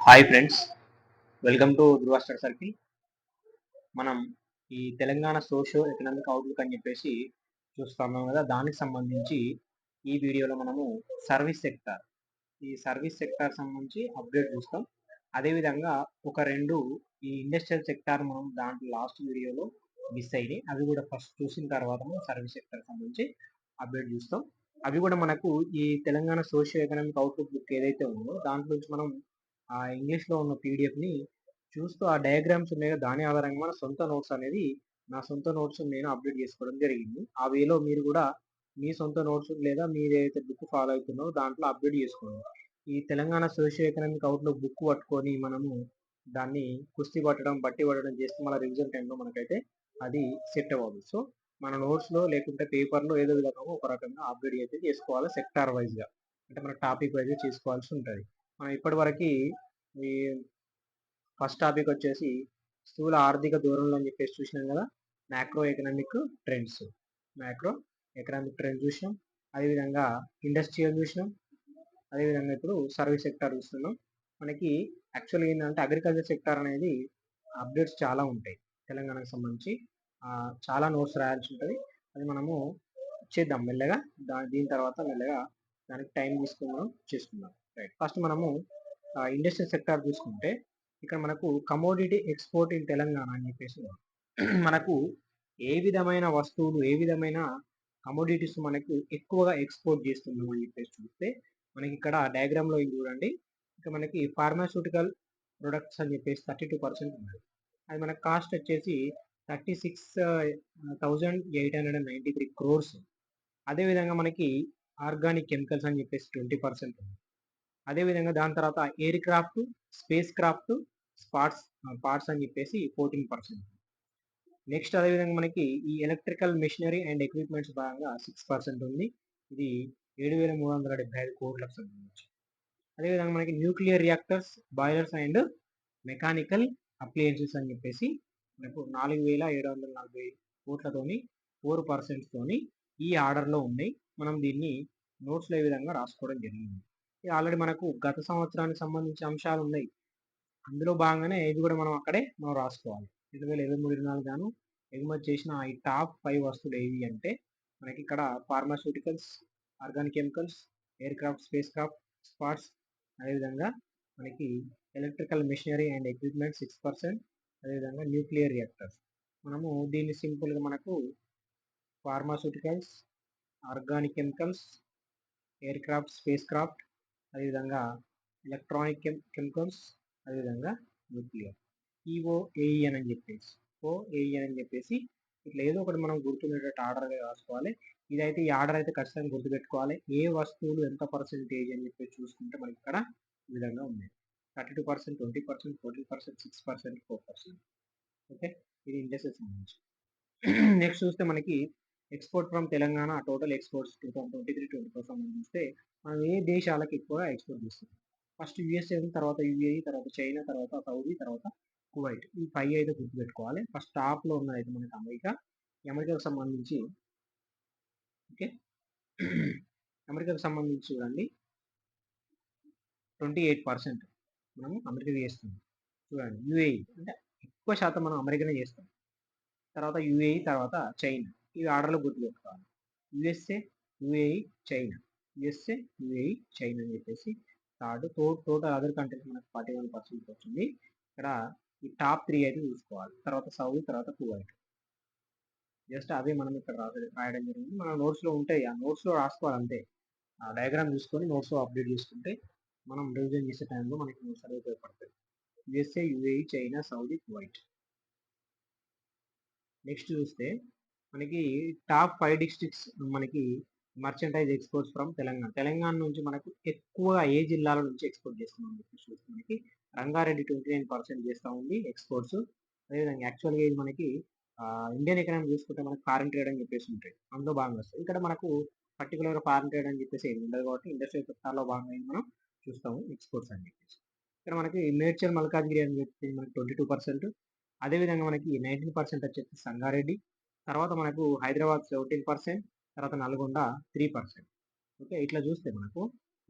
Hi friends, welcome to Dhruva study circle. మనం ఈ Telangana socio economic outlook అని చెప్పేసి చూస్తున్నాం కదా. దానికి సంబంధించి ఈ వీడియోలో మనము సర్వీస్ సెక్టార్ ఈ సర్వీస్ సెక్టార్ సంబంధించి అప్డేట్ చూస్తాం. అదేవిధంగా ఒక రెండు ఈ ఇండస్ట్రియల్ సెక్టార్ మనం దాంట్లో లాస్ట్ వీడియోలో మిస్ అయినాయి. అవి కూడా ఫస్ట్ చూసిన తర్వాత మనం సర్వీస్ సెక్టార్ సంబంధించి అప్డేట్ చూస్తాం. అవి కూడా మనకు ఈ Telangana socio economic outlook book ఏదైతే ఉందో దాంట్లో నుంచి మనం ఆ ఇంగ్లీష్లో ఉన్న పీడిఎఫ్ని చూస్తూ ఆ డయాగ్రామ్స్ ఉన్నాయో దాని ఆధారంగా మన సొంత నోట్స్ అనేది నా సొంత నోట్స్ నేను అప్డేట్ చేసుకోవడం జరిగింది. ఆ వేలో మీరు కూడా మీ సొంత నోట్స్ లేదా మీరు ఏదైతే బుక్ ఫాలో అవుతున్నారో దాంట్లో అప్డేట్ చేసుకోండి. ఈ Telangana socio economic outlook book పట్టుకొని మనము దాన్ని కుస్తీ పట్టడం బట్టి పట్టడం చేస్తే మన రివిజన్ టైంలో మనకైతే అది సెట్ అవ్వదు. సో మన నోట్స్లో లేకుంటే పేపర్లో ఏదో విధంగా ఒక రకంగా అప్డేట్ అయితే చేసుకోవాలి. సెక్టార్ వైజ్గా అంటే మన టాపిక్ వైజ్గా చేసుకోవాల్సి ఉంటుంది. మనం ఇప్పటివరకు ఈ ఫస్ట్ టాపిక్ వచ్చేసి స్థూల ఆర్థిక ధోరణులు అని చెప్పేసి చూసినాం కదా. మ్యాక్రో ఎకనామిక్ ట్రెండ్స్ చూసినాం. అదేవిధంగా ఇండస్ట్రియల్ చూసినాం. అదేవిధంగా ఇప్పుడు సర్వీస్ సెక్టార్ చూస్తున్నాం. మనకి యాక్చువల్గా ఏంటంటే అగ్రికల్చర్ సెక్టార్ అనేది అప్డేట్స్ చాలా ఉంటాయి. తెలంగాణకు సంబంధించి చాలా నోట్స్ రాయాల్సి ఉంటుంది. అది మనము చేద్దాం మెల్లగా. దీని తర్వాత మెల్లగా దానికి టైం తీసుకుని చేసుకుందాం. రైట్, ఫస్ట్ మనము ఇండస్ట్రియల్ సెక్టార్ చూసుకుంటే ఇక్కడ మనకు కమోడిటీ ఎక్స్పోర్ట్ ఇన్ తెలంగాణ అని చెప్పేసి మనకు ఏ విధమైన వస్తువులు ఏ విధమైన కమోడిటీస్ మనకు ఎక్కువగా ఎక్స్పోర్ట్ చేస్తున్నాం అని చెప్పేసి చూస్తే మనకి ఇక్కడ డయాగ్రామ్లో చూడండి. ఇక మనకి ఫార్మాస్యూటికల్ ప్రొడక్ట్స్ అని చెప్పేసి 32% ఉన్నది. అది మనకు కాస్ట్ వచ్చేసి 36,893 crores. అదేవిధంగా మనకి ఆర్గానిక్ కెమికల్స్ అని చెప్పేసి 20% ఉంది. అదేవిధంగా దాని తర్వాత air craft, space craft, parts అని చెప్పేసి 14%. నెక్స్ట్ అదేవిధంగా మనకి ఈ ఎలక్ట్రికల్ మెషినరీ అండ్ ఎక్విప్మెంట్స్ భాగంగా 6% ఉంది. ఇది 7,375 కోట్లకు సంబంధించి. అదేవిధంగా మనకి nuclear reactors, boilers and mechanical appliances అని చెప్పేసి మనకు 4,740 కోట్లతోని 4% తోని ఈ ఆర్డర్లో ఉన్నాయి. మనం దీన్ని నోట్స్లో ఏ విధంగా రాసుకోవడం జరిగింది. ఆల్రెడీ మనకు గత సంవత్సరానికి సంబంధించిన అంశాలు ఉన్నాయి. అందులో భాగంగానే ఇది కూడా మనం రాసుకోవాలి. 2023-24 గాను ఎగుమతి చేసిన ఈ టాప్ 5 వస్తువులు ఏవి అంటే మనకి ఇక్కడ pharmaceuticals, organic chemicals, air craft, space craft, spots, అదేవిధంగా మనకి ఎలక్ట్రికల్ మెషినరీ అండ్ ఎక్విప్మెంట్ 6%, అదేవిధంగా న్యూక్లియర్ రియాక్టర్స్. మనము దీన్ని సింపుల్గా మనకు pharmaceuticals, organic chemicals, air craft, space craft, అదేవిధంగా ఎలక్ట్రానిక్ కెమికల్స్, అదేవిధంగా న్యూక్లియర్ ఈఓఏఈఎన్ అని చెప్పేసి ఇట్లా ఏదో ఒకటి మనం గుర్తుండేటట్టు ఆర్డర్గా రాసుకోవాలి. ఇదైతే ఈ ఆర్డర్ అయితే ఖచ్చితంగా గుర్తుపెట్టుకోవాలి. ఏ వస్తువులు ఎంత పర్సెంటేజ్ అని చెప్పేసి చూసుకుంటే మనకి ఇక్కడ ఈ విధంగా ఉంది. 32%, 20%, 14%, 6%, 4%. ఓకే, ఇది ఇండస్ట్రీకి సంబంధించి. నెక్స్ట్ చూస్తే మనకి export from Telangana total exports 2023-24 సంబంధిస్తే మనం ఏ దేశాలకు ఎక్కువగా ఎక్స్పోర్ట్ చేస్తుంది. ఫస్ట్ యూఎస్ఏ, తర్వాత యూఏఈ, తర్వాత చైనా, తర్వాత సౌదీ, తర్వాత కువైట్. ఈ 5 అయితే గుర్తుపెట్టుకోవాలి. ఫస్ట్ టాప్లో ఉన్నది అయితే మనకి అమెరికాకు సంబంధించి. ఓకే, అమెరికాకు సంబంధించి చూడండి 28% మనం అమెరికా చేస్తుంది. చూడండి యూఏఈ అంటే ఎక్కువ శాతం మనం అమెరికానే చేస్తాం. తర్వాత యూఏఈ, తర్వాత చైనా. ఇవి ఆర్డర్లో గుర్తుపెట్టుకోవాలి. USA, UAE, China, USA, UAE, China అని చెప్పేసి థర్డ్. టోటల్ అదర్ కంట్రీస్ మనకు 41% వచ్చింది. ఇక్కడ ఈ టాప్ 3 అయితే చూసుకోవాలి. తర్వాత సౌదీ, తర్వాత కువైట్. జస్ట్ అదే మనం ఇక్కడ రాయడం జరిగింది. మన నోట్స్లో ఉంటాయి, ఆ నోట్స్లో రాసుకోవాలి అంతే. ఆ డయాగ్రామ్ చూసుకొని నోట్స్లో అప్డేట్ చేసుకుంటే మనం రివిజన్ చేసే టైంలో మనకి నోట్స్ అనేది ఉపయోగపడుతుంది. USA, UAE, China, Saudi, Kuwait. Next చూస్తే మనకి టాప్ 5 డిస్ట్రిక్ట్స్ మనకి మర్చెంటైజ్ ఎక్స్పోర్ట్స్ ఫ్రమ్ తెలంగాణ నుంచి మనకు ఎక్కువ ఏ జిల్లాల నుంచి ఎక్స్పోర్ట్ చేస్తున్నాం చూస్తే మనకి రంగారెడ్డి 29% చేస్తూ ఉంది ఎక్స్పోర్ట్స్. అదేవిధంగా యాక్చువల్గా ఇది మనకి ఇండియన్ ఎకనామీ చూసుకుంటే మనకి ఫారెన్ ట్రేడ్ అని చెప్పేసి ఉంటాయి, అందులో భాగంగా వస్తుంది. ఇక్కడ మనకు పర్టికులర్గా ఫారెన్ ట్రేడ్ అని చెప్పేసి ఏమి ఉండదు కాబట్టి ఇండస్ట్రియల్ సెక్టార్లో భాగంగా మనం చూస్తాము ఎక్స్పోర్ట్స్ అని చెప్పేసి. ఇక్కడ మనకి మేడ్చల్ మల్కాజ్గిరి అని చెప్పి మనకి 22%. అదేవిధంగా మనకి 19% వచ్చేసి సంగారెడ్డి, తర్వాత మనకు హైదరాబాద్ 17%, తర్వాత నల్గొండ 3%. ఓకే, ఇట్లా చూస్తే మనకు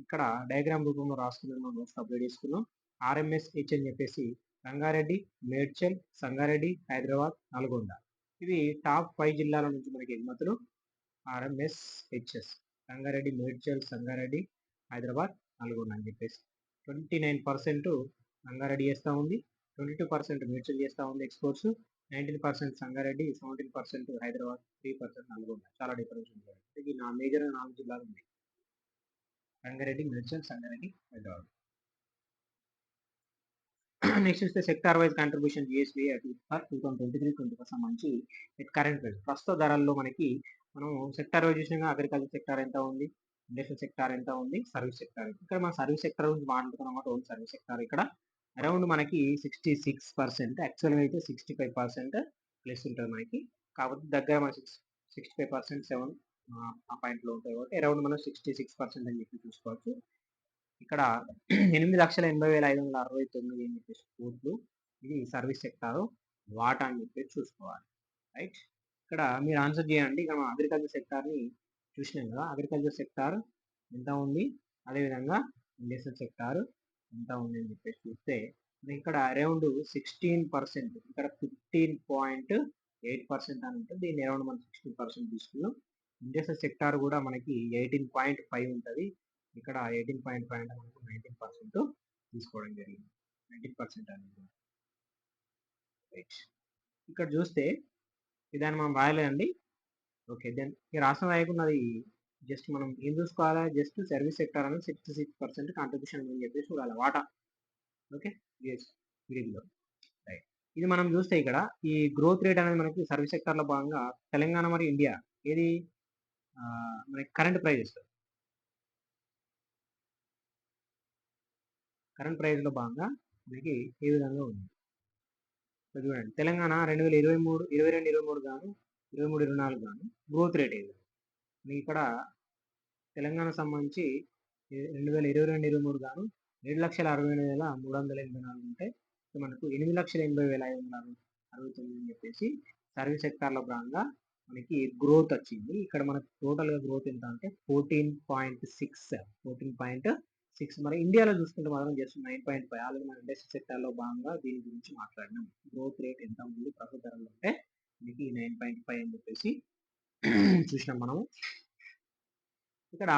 ఇక్కడ డయాగ్రామ్ రూపంలో రాసుకుని మనం నోట్స్ అప్డేట్ చేసుకున్నాం. ఆర్ఎంఎస్హెచ్ అని చెప్పేసి రంగారెడ్డి, మేడ్చల్, సంగారెడ్డి, హైదరాబాద్, నల్గొండ. ఇవి టాప్ 5 జిల్లాల నుంచి మనకి ఎగుమతులు ఆర్ఎంఎస్హెచ్ఎస్. రంగారెడ్డి, మేడ్చల్, సంగారెడ్డి, హైదరాబాద్, నల్గొండ అని చెప్పేసి 29% రంగారెడ్డి చేస్తా ఉంది, 22% మేడ్చల్ చేస్తా ఉంది ఎక్స్పోర్ట్స్, 19% సంగారెడ్డి, 17% హైదరాబాద్, 3% నల్గొండ. చాలా డిఫరెన్స్ ఉంది. ఇది నా మేజర్ 4 జిల్లాలు ఉన్నాయి: రంగారెడ్డి, మేడ్చల్, సంగారెడ్డి, హైదరాబాద్. నెక్స్ట్ చూస్తే sector wise contribution GSB for 2023-24 సంబంధించి కరెంట్ ప్రైస్ ప్రస్తుత ధరల్లో మనకి మనం సెక్టార్ వైజ్ చూసినా అగ్రికల్చర్ సెక్టార్ ఎంత ఉంది, ఇండస్ట్రియల్ సెక్టార్ ఎంత ఉంది, సర్వీస్ సెక్టార్. ఇక్కడ మన సర్వీస్ సెక్టార్ గురించి మాట్లాడుతున్నాం కాబట్టి ఓన్లీ సర్వీస్ సెక్టార్ ఇక్కడ అరౌండ్ మనకి 66%, యాక్చువల్గా అయితే 65% ప్లస్ ఉంటుంది మనకి. కాకపోతే దగ్గర మన 65% 7 ఆ పాయింట్లో ఉంటాయి కాబట్టి అరౌండ్ మనం 66% అని చెప్పి చూసుకోవచ్చు. ఇక్కడ 8,80,569 అని చెప్పేసి కోట్లు, ఇది సర్వీస్ సెక్టార్ వాటా అని చెప్పేసి చూసుకోవాలి. రైట్, ఇక్కడ మీరు ఆన్సర్ చేయండి. ఇక్కడ మనం అగ్రికల్చర్ సెక్టార్ని చూసినాం కదా, అగ్రికల్చర్ సెక్టార్ ఎంత ఉంది, అదేవిధంగా ఇండస్ట్రియల్ సెక్టార్ ఎంత ఉంది అని చెప్పేసి చూస్తే ఇక్కడ అరౌండ్ 16%, ఇక్కడ 15.8% అని ఉంటుంది. దీన్ని అరౌండ్ మనం 16% తీసుకున్నాం. ఇండస్ట్రియల్ సెక్టార్ కూడా మనకి 18.5 ఉంటుంది. ఇక్కడ 18.5 అంటే మనకు 19% తీసుకోవడం జరిగింది. 19% అనేది రైట్. ఇక్కడ చూస్తే దాన్ని మనం రాయలేదండి. ఓకే, దెన్ ఈ రాష్ట్రం రాయకున్నది జస్ట్ మనం ఏం చూసుకోవాలా, జస్ట్ సర్వీస్ సెక్టర్ అనేది 66% కాంట్రిబ్యూషన్ అని చెప్పేసి చూడాలి వాటా. ఓకే, లో రైట్. ఇది మనం చూస్తే ఇక్కడ ఈ గ్రోత్ రేట్ అనేది మనకి సర్వీస్ సెక్టార్లో భాగంగా తెలంగాణ మరియు ఇండియా ఏది మనకి కరెంట్ ప్రైజెస్ లో భాగంగా మనకి ఏ విధంగా ఉంది చూడండి. తెలంగాణ 2022-23 గాను 23-24 గాను గ్రోత్ రేట్ ఏది మీకు ఇక్కడ తెలంగాణ సంబంధించి 2022-23 గాను 7,68,384 ఉంటే మనకు 8,80,569 అని చెప్పేసి సర్వీస్ సెక్టార్లో భాగంగా మనకి గ్రోత్ వచ్చింది. ఇక్కడ మనకు టోటల్గా గ్రోత్ ఎంత అంటే 14.6. మరి ఇండియాలో చూసుకుంటే మాత్రం జస్ట్ 9.5. ఆల్రెడీ మన ఇండస్ట్రీ సెక్టార్లో భాగంగా దీని గురించి మాట్లాడినాం. గ్రోత్ రేట్ ఎంత ఉంది ప్రస్తుత ధరలో అంటే మనకి 9.5 అని చెప్పేసి చూసినాం మనము. ఇక్కడ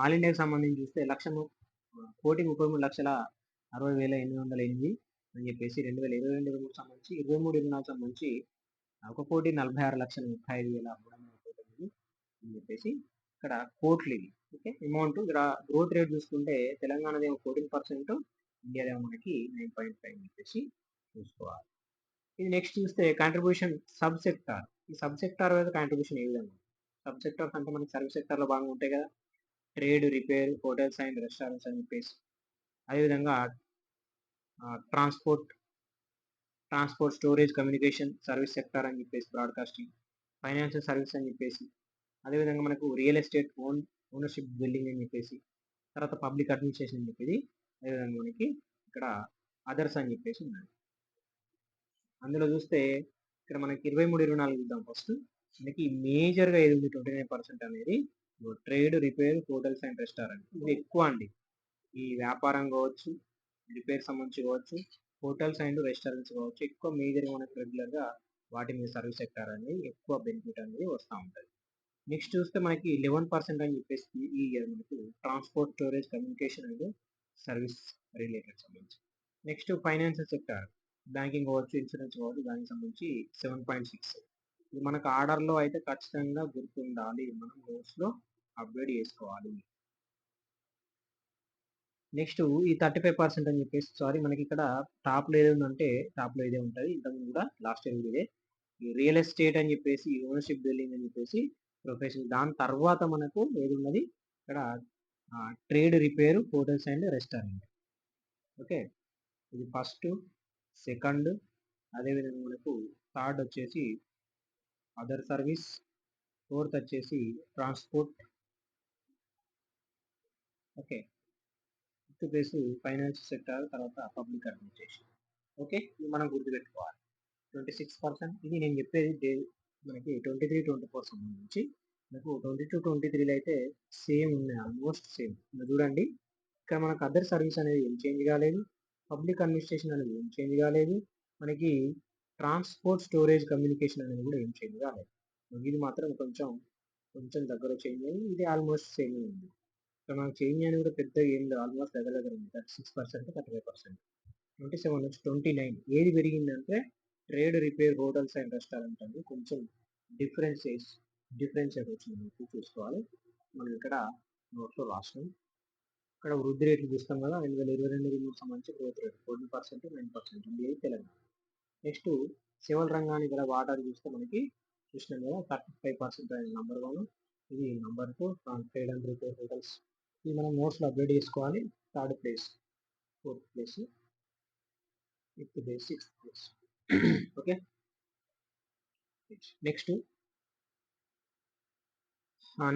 ఆల్ ఇండియాకి సంబంధించి చూస్తే 1,33,60,60,808 అని చెప్పేసి 2022-23 సంబంధించి 23-24 సంబంధించి 1,46,35,339 అని చెప్పేసి ఇక్కడ కోట్లు ఇది. ఓకే, అమౌంట్ ఇక్కడ గ్రోత్ రేట్ చూసుకుంటే తెలంగాణదేమో 14%, ఇండియాదేమో మనకి 9.5 అని చెప్పేసి చూసుకోవాలి. ఇది నెక్స్ట్ చూస్తే కాంట్రిబ్యూషన్ సబ్ సెక్టార్. ఈ సబ్ సెక్టార్ మీద కాంట్రిబ్యూషన్ ఏ విధంగా సబ్ సెక్టార్స్ అంటే మనకి సర్వీస్ సెక్టార్లో భాగంగా ఉంటాయి కదా, trade, repair, hotels and restaurants అని చెప్పేసి, అదేవిధంగా transport, storage, communication service sector అని చెప్పేసి, బ్రాడ్కాస్టింగ్, ఫైనాన్షియల్ సర్వీస్ అని చెప్పేసి, అదేవిధంగా మనకు రియల్ ఎస్టేట్ ఓనర్షిప్ బిల్డింగ్ అని చెప్పేసి, తర్వాత పబ్లిక్ అడ్మినిస్ట్రేషన్ అని చెప్పేది, అదేవిధంగా మనకి ఇక్కడ అదర్స్ అని చెప్పేసి ఉన్నాయి. అందులో చూస్తే ఇక్కడ మనకి 23-24 చూద్దాం. ఫస్ట్ మనకి మేజర్గా ఏది ఉంది 29% అనేది trade, repair, hotels and restaurant. ఇది ఎక్కువ అండి. ఈ వ్యాపారం కావచ్చు, రిపేర్ సంబంధించి కావచ్చు, హోటల్స్ అండ్ రెస్టారెంట్స్ కావచ్చు, ఎక్కువ మేజర్గా మనకి రెగ్యులర్గా వాటి మీద సర్వీస్ సెక్టార్ అనేది ఎక్కువ బెనిఫిట్ అనేది వస్తూ ఉంటుంది. నెక్స్ట్ చూస్తే మనకి 11% అని చెప్పేసి ఈ ఇయర్ మనకు transport, storage, communication and service related సంబంధించి. నెక్స్ట్ ఫైనాన్షియల్ సెక్టార్, బ్యాంకింగ్ కావచ్చు, ఇన్సూరెన్స్ కావచ్చు, దానికి సంబంధించి 7.6. ఇది మనకు ఆర్డర్లో అయితే ఖచ్చితంగా గుర్తుండాలి, మనం నోట్స్లో అప్డేట్ చేసుకోవాలి. నెక్స్ట్ ఈ 35% అని చెప్పేసి, సారీ మనకి ఇక్కడ టాప్లో ఏది ఉందంటే టాప్లో ఇదే ఉంటుంది, ఇంతకుముందు కూడా లాస్ట్ ఇయర్ ఇదే. ఈ రియల్ ఎస్టేట్ అని చెప్పేసి, ఓనర్షిప్ బిల్డింగ్ అని చెప్పేసి, ప్రొఫెషనల్. దాని తర్వాత మనకు ఏది ఉన్నది ఇక్కడ trade, repair, hotels and restaurant. Okay, ఇది ఫస్ట్, సెకండ్, అదేవిధంగా మనకు థర్డ్ వచ్చేసి అదర్ సర్వీస్, ఫోర్త్ వచ్చేసి transport. Okay, fifth place financial sector, తర్వాత పబ్లిక్ అడ్మినిస్ట్రేషన్. ఓకే, ఇది మనం గుర్తుపెట్టుకోవాలి. 26%. ఇది నేను చెప్పేది మనకి 23-24 సంబంధించి. మనకు 22-23లో అయితే సేమ్ ఉన్నాయి, ఆల్మోస్ట్ సేమ్. చూడండి, ఇక్కడ మనకు అదర్ సర్వీస్ అనేది ఏం చేంజ్ కాలేదు, పబ్లిక్ అడ్మినిస్ట్రేషన్ అనేది ఏం చేంజ్ కాలేదు. మనకి ట్రాన్స్‌పోర్ట్, స్టోరేజ్, కమ్యూనికేషన్ అనేది కూడా ఏం చేంజ్ కాలేదు. ఇది మాత్రం కొంచెం, కొంచెం దగ్గర చేంజ్ అయ్యి ఇది ఆల్‌మోస్ట్ సేమే ఉంది. సో, మనకు చేంజ్ అనేది కూడా పెద్దగా ఏం లేదు. ఆల్‌మోస్ట్ దగ్గర దగ్గర ఉంది. 36%, 35%. 27 నుంచి 29 ఏది పెరిగిందంటే trade, repair, hotels and restaurant అండి. కొంచెం డిఫరెన్షియేట్ వచ్చింది చూసుకోవాలి. మనం ఇక్కడ నోట్‌లో రాసినాం. ఇక్కడ వృద్ధి రేట్లు చూస్తాం కదా! 2022, 23 సంబంధించి గ్రోత్ రేట్ 14%, 9% ఉంది తెలంగాణ. నెక్స్ట్ సివిల్ రంగానికి గల వాటాలు చూస్తే మనకి చూసినాం కదా! 35% అనేది నంబర్ 1. ఇది number 2 trade and repair hotels. ఇది మనం నోట్స్‌లో అప్డేట్ చేసుకోవాలి. Third place, fourth place, fifth place, sixth place. Okay. Next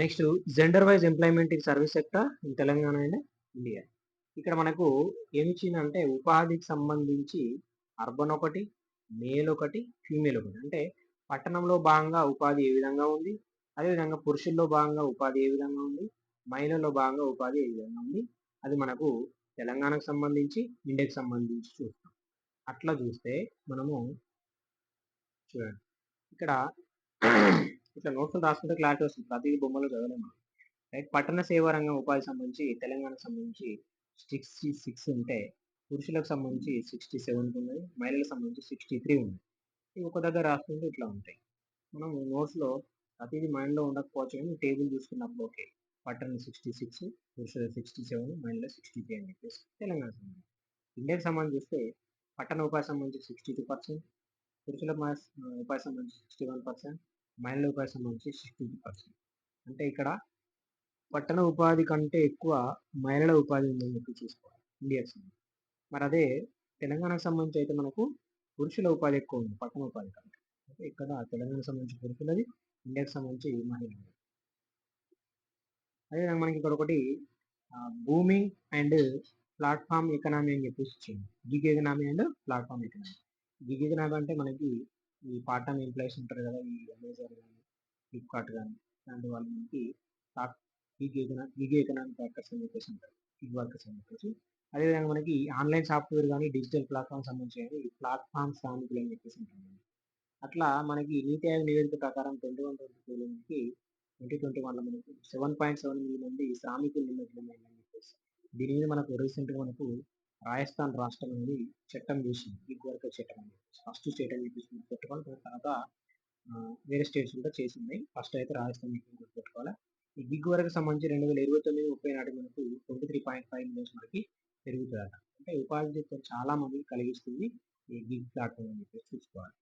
next gender wise employment in service sector in Telangana and India. ఇక్కడ మనకు ఏమిచ్చిందంటే ఉపాధికి సంబంధించి అర్బన్ ఒకటి, మేల్ ఒకటి, ఫీమేల్ ఒకటి. అంటే పట్టణంలో భాగంగా ఉపాధి ఏ విధంగా ఉంది, అదేవిధంగా పురుషుల్లో భాగంగా ఉపాధి ఏ విధంగా ఉంది, మహిళల్లో భాగంగా ఉపాధి ఏ విధంగా ఉంది, అది మనకు తెలంగాణకు సంబంధించి, ఇండియాకి సంబంధించి చూస్తాం. అట్లా చూస్తే మనము చూడండి ఇక్కడ ఇట్లా నోట్స్‌లో రాసుకుంటే క్లారిటీ వస్తుంది. ప్రతిది బొమ్మలో చదవలేం మనం. రైట్. పట్టణ సేవా రంగం ఉపాధి సంబంధించి తెలంగాణకు సంబంధించి 66 ఉంటే, పురుషులకు సంబంధించి 67 ఉన్నది. మహిళలకు సంబంధించి 63 ఉంది. ఇవి ఒక దగ్గర రాసుకుంటే ఇట్లా ఉంటాయి. మనం నోట్స్‌లో ప్రతిదీ మైండ్‌లో ఉండకపోవచ్చు కానీ టేబుల్ చూసుకున్నప్పుడు ఓకే. పట్టణ 66, పురుషుల 67, మహిళల 63 అని చెప్పేసి తెలంగాణ సంబంధించి. ఇండియాకి సంబంధించి చూస్తే పట్టణ ఉపాధి సంబంధించి 62%, పురుషుల ఉపాధి సంబంధించి 61%, మహిళల ఉపాధి సంబంధించి 62%. అంటే ఇక్కడ పట్టణ ఉపాధి కంటే ఎక్కువ మహిళల ఉపాధి ఉందని చెప్పి చూసుకోవాలి ఇండియాకి సంబంధించి. మరి అదే తెలంగాణకు సంబంధించి అయితే మనకు పురుషుల ఉపాధి ఎక్కువ ఉంది పట్టణ ఉపాధి కంటే. అంటే ఇక్కడ తెలంగాణకు సంబంధించి పురుషులది, ఇండియాకి సంబంధించి మహిళలది. అదేవిధంగా మనకి ఇక్కడ ఒకటి బూమింగ్ అండ్ ప్లాట్ఫామ్ ఎకనామీ అని చెప్పేసి ఇచ్చింది. Gig economy and platform economy. Gig economy అంటే మనకి ఈ పార్ట్ టైమ్ ఎంప్లాయీస్ ఉంటారు కదా! ఈ అమెజాన్ కానీ, ఫ్లిప్‌కార్ట్ కానీ ఇలాంటి వాళ్ళు మనకి గిగ్ ఎకనామిక్ వర్కర్స్ అని చెప్పేసి ఉంటారు. గిగ్ వర్కర్స్ అని చెప్పేసి. అదేవిధంగా మనకి ఆన్‌లైన్ సాఫ్ట్‌వేర్ గానీ, డిజిటల్ ప్లాట్‌ఫామ్‌కి సంబంధించి ఈ ప్లాట్‌ఫామ్ శ్రామికులు అని చెప్పేసి ఉంటుంది. అట్లా మనకి నీతి ఆయోగ్ నివేదిక ప్రకారం 2022కి 2021లో మనకు 7.7 మిలియన్ మంది శ్రామికులు నిమగ్నమైందని చెప్పేసి. దీని మీద మనకు రీసెంట్‌గా మనకు రాజస్థాన్ రాష్ట్రం అనేది చట్టం చేసింది. గిగ్ వర్కర్ చట్టం అని చెప్పేసి. ఫస్ట్ స్టేట్ అని చెప్పేసి గుర్తుపెట్టుకోవాలి. దాని తర్వాత వేరే స్టేట్స్ కూడా చేసింది. ఫస్ట్ అయితే రాజస్థాన్ గుర్తుపెట్టుకోవాలి. ఈ గిగ్ వరకు సంబంధించి 2029, 30 నాటికి మనకు 23.5 మిలియన్స్ మనకి పెరుగుతదట. అంటే ఉపాధి చాలా మందికి కలిగిస్తుంది ఈ గిగ్ ప్లాట్‌ఫామ్ అని చెప్పేసి చూసుకోవాలి.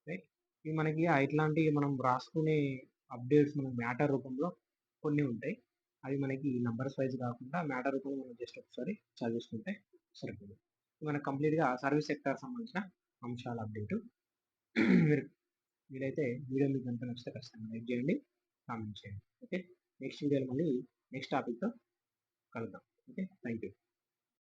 రైట్. ఇవి మనకి ఇట్లాంటివి మనం రాసుకునే అప్డేట్స్ మన మ్యాటర్ రూపంలో కొన్ని ఉంటాయి. అవి మనకి నంబర్స్ వైస్ కాకుండా మ్యాటర్ రూపంలో మనం జస్ట్ ఒకసారి చదివేసుకుంటే సరిపోతుంది. మనకు కంప్లీట్‌గా సర్వీస్ సెక్టార్ సంబంధించిన అంశాల అప్డేటు. మీరు వీలైతే వీడియో మీకు గనుక నచ్చితే ఖచ్చితంగా లైక్ చేయండి, కామెంట్ చేయండి. ఓకే. నెక్స్ట్ వీడియోలో మళ్ళీ నెక్స్ట్ టాపిక్‌తో కలుద్దాం. ఓకే. Thank you.